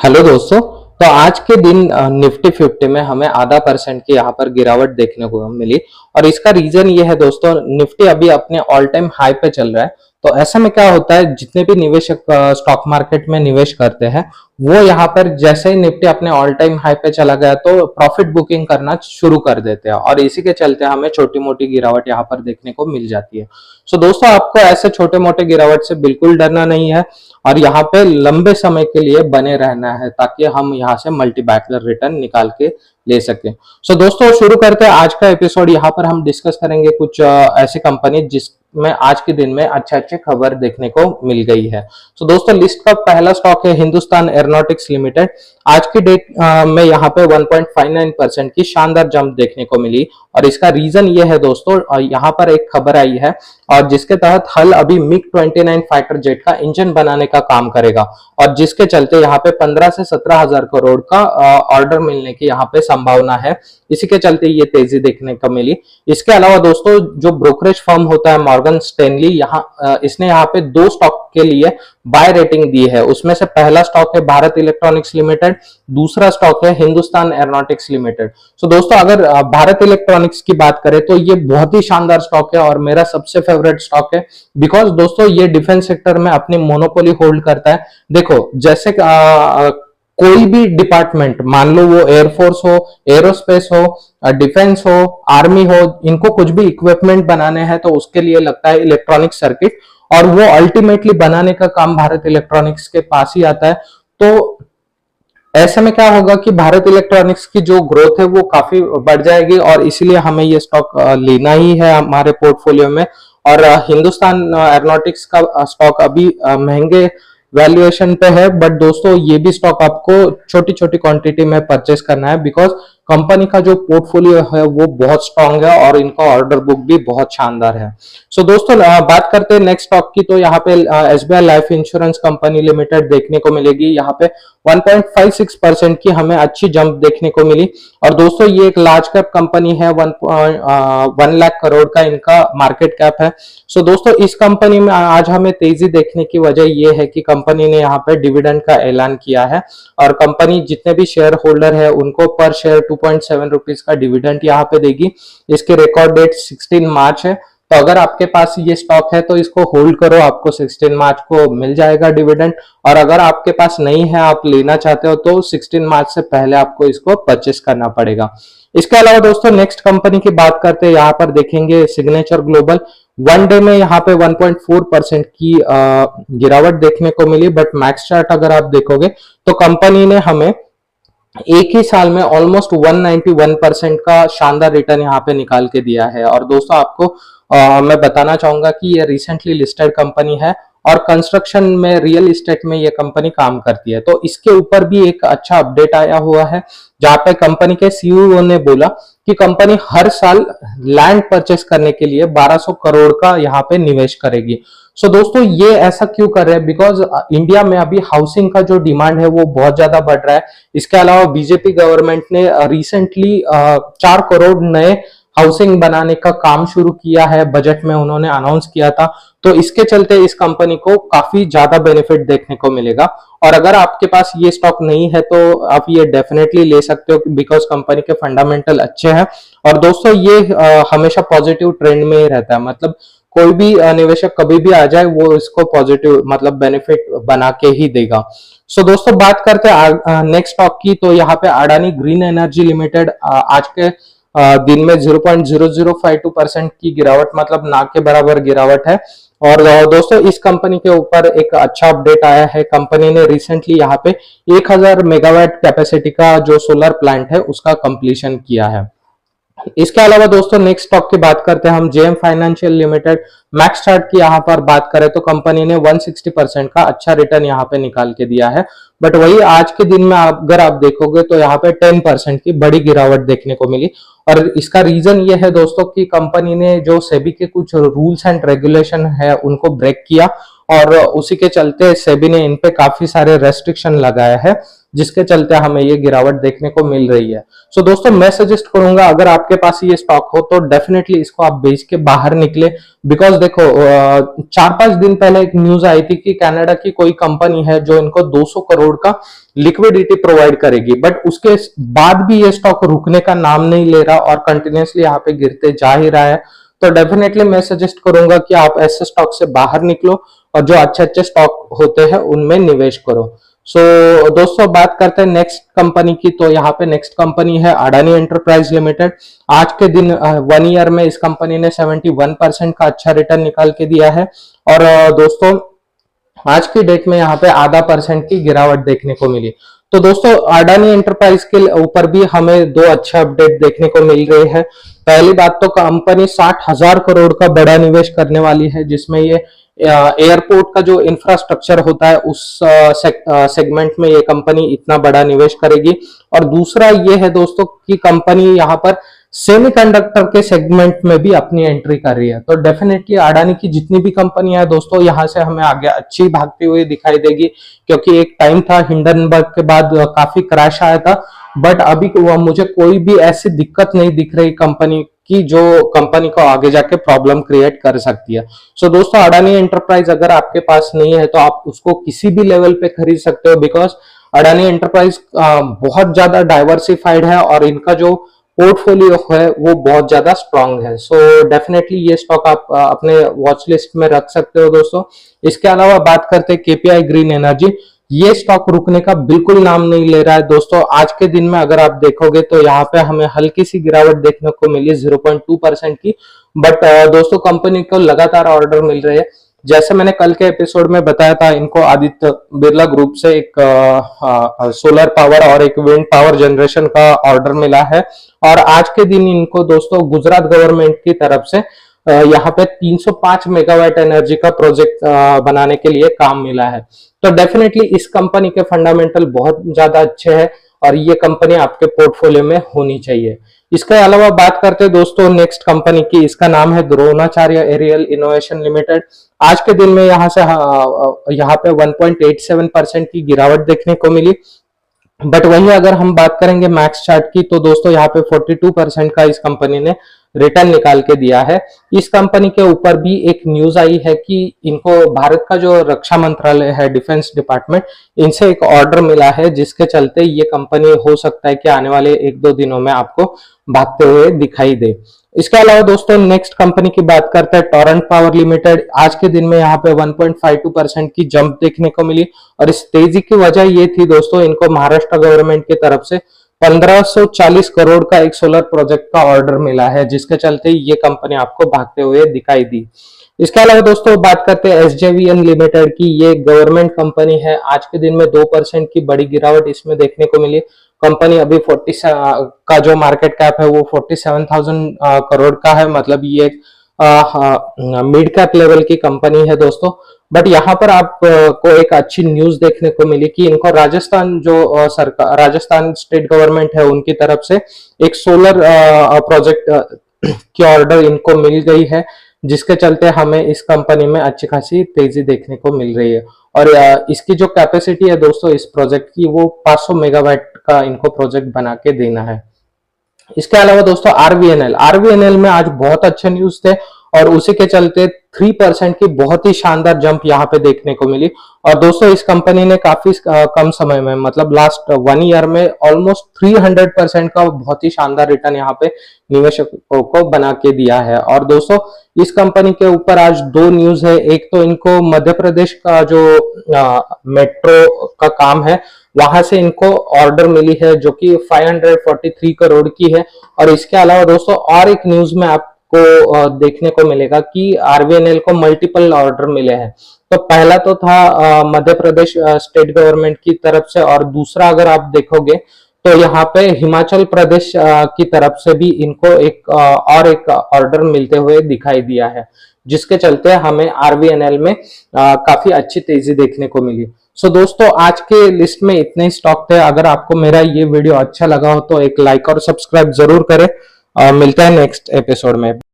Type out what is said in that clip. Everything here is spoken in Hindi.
हेलो दोस्तों। तो आज के दिन निफ्टी 50 में हमें आधा परसेंट की यहाँ पर गिरावट देखने को मिली। और इसका रीजन ये है दोस्तों, निफ्टी अभी अपने ऑल टाइम हाई पे चल रहा है। तो ऐसे में क्या होता है, जितने भी निवेशक स्टॉक मार्केट में निवेश करते हैं वो यहाँ पर जैसे ही निफ्टी अपने ऑल टाइम हाई पे चला गया तो प्रॉफिट बुकिंग करना शुरू कर देते हैं, और इसी के चलते हमें छोटी मोटी गिरावट यहाँ पर देखने को मिल जाती है। सो दोस्तों, आपको ऐसे छोटे मोटे गिरावट से बिल्कुल डरना नहीं है और यहाँ पे लंबे समय के लिए बने रहना है, ताकि हम यहाँ से मल्टी बैगलर रिटर्न निकाल के ले सके। सो दोस्तों, शुरू करते हैं आज का एपिसोड। यहाँ पर हम डिस्कस करेंगे कुछ ऐसी कंपनी जिसमें आज के दिन में अच्छे अच्छे खबर देखने को मिल गई है। सो दोस्तों, लिस्ट का पहला स्टॉक है हिंदुस्तान एरोनॉटिक्स लिमिटेड। आज की डेट में यहाँ पे 1.59% की शानदार जंप देखने को मिली, और इसका रीजन ये है दोस्तों, यहाँ पर एक खबर आई है और जिसके तहत हल अभी मिग 29 फाइटर जेट का इंजन बनाने का काम करेगा, और जिसके चलते यहाँ पे 15 से 17 हजार करोड़ का ऑर्डर मिलने की यहाँ पे संभावना है। इसी के चलते ये तेजी देखने को मिली। इसके अलावा दोस्तों, जो ब्रोकरेज फर्म होता है मॉर्गन स्टैनली, इसने यहाँ पे दो स्टॉक के लिए बाय रेटिंग दी है। उसमें से पहला स्टॉक है भारत इलेक्ट्रॉनिक्स लिमिटेड, दूसरा स्टॉक है हिंदुस्तान एरोनॉटिक्स लिमिटेड। सो दोस्तों, अगर भारत इलेक्ट्रॉनिक्स की बात करें तो ये बहुत ही शानदार स्टॉक है और मेरा सबसे फेवरेट स्टॉक है, बिकॉज दोस्तों ये डिफेंस सेक्टर में अपनी मोनोपोली होल्ड करता है। देखो, जैसे कोई भी डिपार्टमेंट, मान लो वो एयरफोर्स हो, एरोस्पेस हो, डिफेंस हो, आर्मी हो, इनको कुछ भी इक्विपमेंट बनाने हैं तो उसके लिए लगता है इलेक्ट्रॉनिक सर्किट, और वो अल्टीमेटली बनाने का काम भारत इलेक्ट्रॉनिक्स के पास ही आता है। तो ऐसे में क्या होगा कि भारत इलेक्ट्रॉनिक्स की जो ग्रोथ है वो काफी बढ़ जाएगी, और इसीलिए हमें ये स्टॉक लेना ही है हमारे पोर्टफोलियो में। और हिंदुस्तान एरोनॉटिक्स का स्टॉक अभी महंगे वैल्यूएशन पे है, बट दोस्तों ये भी स्टॉक आपको छोटी छोटी क्वांटिटी में परचेस करना है, बिकॉज कंपनी का जो पोर्टफोलियो है वो बहुत स्ट्रांग है और इनका ऑर्डर बुक भी बहुत शानदार है। सो दोस्तों, बात करते हैं नेक्स्ट स्टॉक की। तो यहाँ पे SBI life insurance company limited देखने को मिलेगी। यहाँ पे 1.56% की हमें अच्छी जंप देखने को मिली, और दोस्तों ये एक लार्ज कैप कंपनी है। 1 लाख करोड़ का इनका मार्केट कैप है। सो दोस्तों, इस कंपनी में आज हमें तेजी देखने की वजह यह है कि कंपनी ने यहाँ पे डिविडेंड का ऐलान किया है, और कंपनी जितने भी शेयर होल्डर है उनको पर शेयर 2.7 रुपीज का डिविडेंड यहाँ पे देगी। इसकी रिकॉर्ड डेट 16 मार्च है। तो अगर आपके पास ये स्टॉक है तो इसको होल्ड करो, आपको 16 मार्च को मिल जाएगा डिविडेंड। और अगर आपके पास नहीं है, आप लेना चाहते हो, तो 16 मार्च से पहले आपको इसको परचेस करना पड़ेगा। इसके अलावा दोस्तों, नेक्स्ट कंपनी की बात करते हैं। यहाँ पर देखेंगे सिग्नेचर ग्लोबल। वन डे में यहाँ पे 1.4% की गिरावट देखने को मिली, बट मैक्स चार्ट अगर आप देखोगे तो कंपनी ने हमें एक ही साल में ऑलमोस्ट 191% का शानदार रिटर्न यहाँ पे निकाल के दिया है। और दोस्तों, आपको मैं बताना चाहूंगा कि ये रिसेंटली लिस्टेड कंपनी है और कंस्ट्रक्शन में, रियल एस्टेट में ये कंपनी काम करती है। तो इसके ऊपर भी एक अच्छा अपडेट आया हुआ है, जहां पे कंपनी के सीईओ ने बोला कि कंपनी हर साल लैंड परचेस करने के लिए 1200 करोड़ का यहाँ पे निवेश करेगी। सो दोस्तों, ये ऐसा क्यों कर रहे हैं? बिकॉज इंडिया में अभी हाउसिंग का जो डिमांड है वो बहुत ज्यादा बढ़ रहा है। इसके अलावा बीजेपी गवर्नमेंट ने रिसेंटली 4 करोड़ नए हाउसिंग बनाने का काम शुरू किया है, बजट में उन्होंने अनाउंस किया था। तो इसके चलते इस कंपनी को काफी ज्यादा बेनिफिट देखने को मिलेगा। और अगर आपके पास ये स्टॉक नहीं है तो आप ये डेफिनेटली ले सकते हो, बिकॉज कंपनी के फंडामेंटल अच्छे हैं। और दोस्तों, ये हमेशा पॉजिटिव ट्रेंड में ही रहता है, मतलब कोई भी निवेशक कभी भी आ जाए वो इसको पॉजिटिव मतलब बेनिफिट बना के ही देगा। सो दोस्तों, बात करते हैं नेक्स्ट स्टॉक की। तो यहाँ पे अडानी ग्रीन एनर्जी लिमिटेड आज के दिन में 0.0052% की गिरावट, मतलब ना के बराबर गिरावट है। और दोस्तों, इस कंपनी के ऊपर एक अच्छा अपडेट आया है। कंपनी ने रिसेंटली यहाँ पे 1000 मेगावाट कैपेसिटी का जो सोलर प्लांट है उसका कंप्लीशन किया है। इसके अलावा दोस्तों, नेक्स्ट स्टॉक की बात करते हैं हम, JM financial limited. Max chart की यहाँ पर बात करें तो कंपनी ने 160% का अच्छा रिटर्न यहाँ पे निकाल के दिया है, बट वही आज के दिन में अगर आप देखोगे तो यहाँ पे 10% की बड़ी गिरावट देखने को मिली। और इसका रीजन ये है दोस्तों कि कंपनी ने जो सेबी के कुछ रूल्स एंड रेगुलेशन है उनको ब्रेक किया, और उसी के चलते सेबी ने इन पे काफी सारे रेस्ट्रिक्शन लगाया है, जिसके चलते हमें ये गिरावट देखने को मिल रही है। सो दोस्तों मैं सजेस्ट करूंगा अगर आपके पास ये स्टॉक हो तो डेफिनेटली इसको आप बेच के बाहर निकले। बिकॉज देखो 4-5 दिन पहले एक न्यूज आई थी कि कनाडा की कोई कंपनी है जो इनको 200 करोड़ का लिक्विडिटी प्रोवाइड करेगी, बट उसके बाद भी ये स्टॉक रुकने का नाम नहीं ले रहा और कंटिन्यूसली यहाँ पे गिरते जा ही रहा है। तो डेफिनेटली मैं सजेस्ट करूंगा कि आप ऐसे स्टॉक से बाहर निकलो और जो अच्छे अच्छे स्टॉक होते हैं उनमें निवेश करो। सो दोस्तों बात करते हैं नेक्स्ट कंपनी की। तो यहाँ पे नेक्स्ट कंपनी है अडानी एंटरप्राइज लिमिटेड। आज के दिन 1 ईयर में इस कंपनी ने 71% का अच्छा रिटर्न निकाल के दिया है। और दोस्तों आज की डेट में यहाँ पे ½ % की गिरावट देखने को मिली। तो दोस्तों अडानी एंटरप्राइज के ऊपर भी हमें 2 अच्छे अपडेट देखने को मिल रहे हैं। पहली बात तो कंपनी 60,000 करोड़ का बड़ा निवेश करने वाली है, जिसमें ये एयरपोर्ट का जो इंफ्रास्ट्रक्चर होता है उस सेगमेंट में ये कंपनी इतना बड़ा निवेश करेगी। और दूसरा ये है दोस्तों कि कंपनी यहाँ पर सेमीकंडक्टर के सेगमेंट में भी अपनी एंट्री कर रही है। तो डेफिनेटली अडानी की जितनी भी कंपनियां है दोस्तों यहाँ से हमें आगे अच्छी भागती हुई दिखाई देगी, क्योंकि एक टाइम था हिंडनबर्ग के बाद काफी क्रैश आया था, बट अभी मुझे कोई भी ऐसी दिक्कत नहीं दिख रही कंपनी की जो कंपनी को आगे जाके प्रॉब्लम क्रिएट कर सकती है। सो दोस्तों अडानी एंटरप्राइज अगर आपके पास नहीं है तो आप उसको किसी भी लेवल पे खरीद सकते हो, बिकॉज अडानी एंटरप्राइज बहुत ज्यादा डाइवर्सिफाइड है और इनका जो पोर्टफोलियो है वो बहुत ज्यादा स्ट्रांग है। सो डेफिनेटली ये स्टॉक आप अपने वॉच लिस्ट में रख सकते हो दोस्तों। इसके अलावा बात करते हैं केपीआई ग्रीन एनर्जी। ये स्टॉक रुकने का बिल्कुल नाम नहीं ले रहा है दोस्तों। आज के दिन में अगर आप देखोगे तो यहाँ पे हमें हल्की सी गिरावट देखने को मिली 0.2% की, बट दोस्तों कंपनी को लगातार ऑर्डर मिल रहे हैं। जैसे मैंने कल के एपिसोड में बताया था, इनको आदित्य बिरला ग्रुप से एक सोलर पावर और एक विंड पावर जनरेशन का ऑर्डर मिला है। और आज के दिन इनको दोस्तों गुजरात गवर्नमेंट की तरफ से यहाँ पे 305 मेगावाट एनर्जी का प्रोजेक्ट बनाने के लिए काम मिला है। तो डेफिनेटली इस कंपनी के फंडामेंटल बहुत ज्यादा अच्छे हैं और ये कंपनी आपके पोर्टफोलियो में होनी चाहिए। इसके अलावा बात करते हैं दोस्तों नेक्स्ट कंपनी की। इसका नाम है द्रोणाचार्य एरियल इनोवेशन लिमिटेड। आज के दिन में यहाँ से यहाँ पे 1.87% की गिरावट देखने को मिली, बट वहीं अगर हम बात करेंगे मैक्स चार्ट की तो दोस्तों यहाँ पे 42% का इस कंपनी ने रिटर्न निकाल के दिया है। इस कंपनी के ऊपर भी एक न्यूज आई है कि इनको भारत का जो रक्षा मंत्रालय है, डिफेंस डिपार्टमेंट, इनसे एक ऑर्डर मिला है, जिसके चलते ये कंपनी हो सकता है कि आने वाले 1-2 दिनों में आपको भागते हुए दिखाई दे। इसके अलावा दोस्तों नेक्स्ट कंपनी की बात करते हैं टोरेंट पावर लिमिटेड। आज के दिन में यहाँ पे 1.52% की जंप देखने को मिली और इस तेजी की वजह ये थी दोस्तों, इनको महाराष्ट्र गवर्नमेंट की तरफ से 1540 करोड़ का एक सोलर प्रोजेक्ट का ऑर्डर मिला है, जिसके चलते ये कंपनी आपको भागते हुए दिखाई दी। इसके अलावा दोस्तों बात करते हैं एसजेवीएन लिमिटेड की। ये गवर्नमेंट कंपनी है। आज के दिन में 2% की बड़ी गिरावट इसमें देखने को मिली। कंपनी अभी 40 का जो मार्केट कैप है वो 47,000 करोड़ का है, मतलब ये मिड कैप लेवल की कंपनी है दोस्तों। बट यहाँ पर आप को एक अच्छी न्यूज देखने को मिली कि इनको राजस्थान जो सरकार, राजस्थान स्टेट गवर्नमेंट है, उनकी तरफ से एक सोलर प्रोजेक्ट की ऑर्डर इनको मिल गई है, जिसके चलते हमें इस कंपनी में अच्छी खासी तेजी देखने को मिल रही है। और इसकी जो कैपेसिटी है दोस्तों इस प्रोजेक्ट की, वो 500 मेगावाट का इनको प्रोजेक्ट बना के देना है। इसके अलावा दोस्तों आरवीएनएल में आज बहुत अच्छे न्यूज थे और उसी के चलते 3% की बहुत ही शानदार जंप यहाँ पे देखने को मिली। और दोस्तों इस कंपनी ने काफी कम समय में, मतलब लास्ट 1 ईयर में ऑलमोस्ट 300% का बहुत ही शानदार रिटर्न यहाँ पे निवेशकों को बना के दिया है। और दोस्तों इस कंपनी के ऊपर आज 2 न्यूज है। एक तो इनको मध्य प्रदेश का जो मेट्रो का काम है, वहां से इनको ऑर्डर मिली है जो कि 543 करोड़ की है। और इसके अलावा दोस्तों और एक न्यूज में आपको देखने को मिलेगा कि आरवीएनएल को मल्टीपल ऑर्डर मिले हैं। तो पहला तो था मध्य प्रदेश स्टेट गवर्नमेंट की तरफ से, और दूसरा अगर आप देखोगे तो यहाँ पे हिमाचल प्रदेश की तरफ से भी इनको एक ऑर्डर मिलते हुए दिखाई दिया है, जिसके चलते हमें आरवीएनएल में काफी अच्छी तेजी देखने को मिली। सो दोस्तों आज के लिस्ट में इतने ही स्टॉक थे। अगर आपको मेरा ये वीडियो अच्छा लगा हो तो एक लाइक और सब्सक्राइब जरूर करें। मिलते हैं नेक्स्ट एपिसोड में।